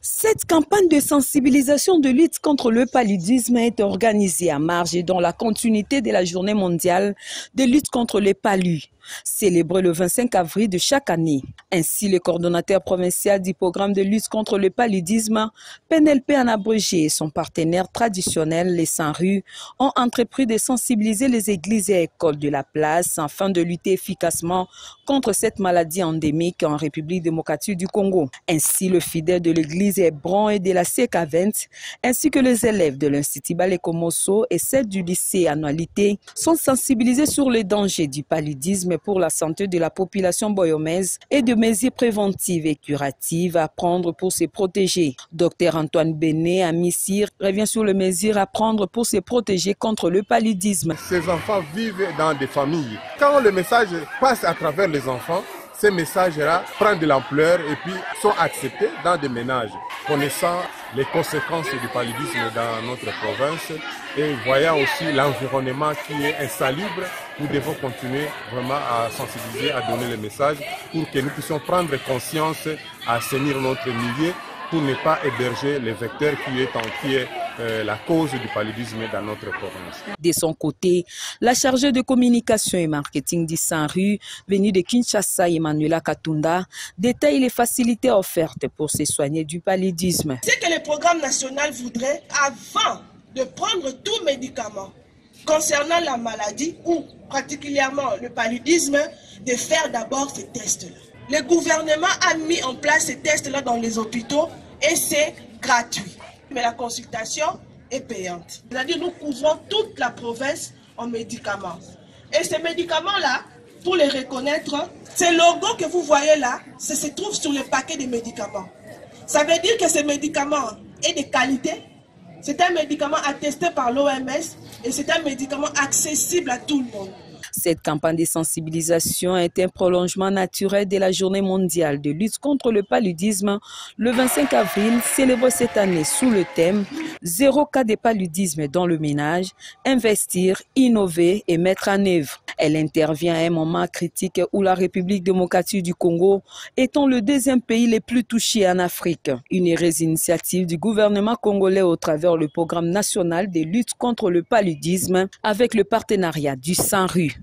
Cette campagne de sensibilisation de lutte contre le paludisme est organisée à marge et dans la continuité de la journée mondiale de lutte contre les palus, célébrée le 25 avril de chaque année. Ainsi, le coordonnateur provincial du programme de lutte contre le paludisme, PNLP en abrégé, et son partenaire traditionnel, les Sanru, ont entrepris de sensibiliser les églises et écoles de la place afin de lutter efficacement contre cette maladie endémique en République démocratique du Congo. Ainsi, le fidèle de l'église Hébron et de la CK20, ainsi que les élèves de l'Institut Balekomoso et celles du lycée Annualité, sont sensibilisés sur les dangers du paludisme pour la santé de la population boyomaise et de mesures préventives et curatives à prendre pour se protéger. Dr Antoine Benet à Missir revient sur les mesures à prendre pour se protéger contre le paludisme. Ces enfants vivent dans des familles. Quand le message passe à travers les enfants, ces messages-là prennent de l'ampleur et puis sont acceptés dans des ménages. Connaissant les conséquences du paludisme dans notre province et voyant aussi l'environnement qui est insalubre, nous devons continuer vraiment à sensibiliser, à donner le message pour que nous puissions prendre conscience à assainir notre milieu pour ne pas héberger les vecteurs qui est la cause du paludisme dans notre province. De son côté, la chargée de communication et marketing du Sanru, venue de Kinshasa, Emmanuela Katunda, détaille les facilités offertes pour se soigner du paludisme. C'est que le programme national voudrait, avant de prendre tout médicament concernant la maladie ou particulièrement le paludisme, de faire d'abord ces tests-là. Le gouvernement a mis en place ces tests-là dans les hôpitaux et c'est gratuit. Mais la consultation est payante. C'est-à-dire nous couvrons toute la province en médicaments. Et ces médicaments-là, pour les reconnaître, ces logos que vous voyez là, ça se trouve sur le paquet des médicaments. Ça veut dire que ces médicaments est de qualité. C'est un médicament attesté par l'OMS et c'est un médicament accessible à tout le monde. Cette campagne de sensibilisation est un prolongement naturel de la journée mondiale de lutte contre le paludisme, le 25 avril, célébré cette année sous le thème « Zéro cas de paludisme dans le ménage, investir, innover et mettre en œuvre ». Elle intervient à un moment critique où la République démocratique du Congo étant le deuxième pays le plus touché en Afrique. Une heureuse initiative du gouvernement congolais au travers le programme national de lutte contre le paludisme avec le partenariat du Sanru.